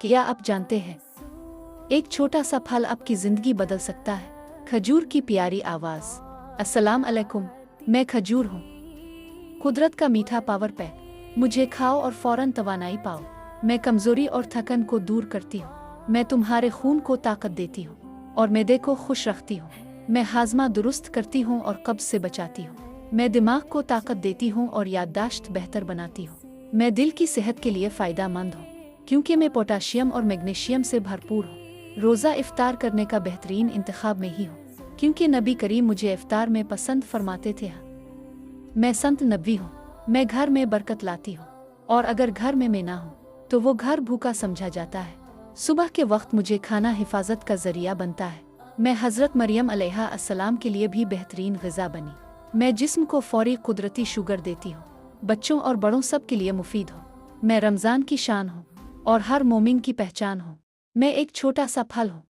क्या आप जानते हैं, एक छोटा सा फल आपकी जिंदगी बदल सकता है। खजूर की प्यारी आवाज। अस्सलाम अलैकुम, मैं खजूर हूँ, कुदरत का मीठा पावर पैक। मुझे खाओ और फौरन तवानाई पाओ। मैं कमजोरी और थकन को दूर करती हूँ। मैं तुम्हारे खून को ताकत देती हूँ और मैदे को खुश रखती हूँ। मैं हाजमा दुरुस्त करती हूँ और कब्ज से बचाती हूँ। मैं दिमाग को ताकत देती हूँ और याददाश्त बेहतर बनाती हूँ। मैं दिल की सेहत के लिए फ़ायदेमंद हूँ क्योंकि मैं पोटाशियम और मैग्नीशियम से भरपूर हूँ। रोज़ा इफ्तार करने का बेहतरीन इंतखाब में ही हूँ क्योंकि नबी करीम मुझे इफ्तार में पसंद फरमाते थे। मैं संत नबी हूँ। मैं घर में बरकत लाती हूँ और अगर घर में मैं ना हूँ तो वो घर भूखा समझा जाता है। सुबह के वक्त मुझे खाना हिफाजत का जरिया बनता है। मैं हज़रत मरियम अलैहा अस्सलाम के लिए भी बेहतरीन ग़िज़ा बनी। मैं जिस्म को फौरी कुदरती शुगर देती हूँ। बच्चों और बड़ों सब के लिए मुफीद हूँ। मैं रमज़ान की शान हूँ और हर मोमिन की पहचान हूँ। मैं एक छोटा सा फल हूँ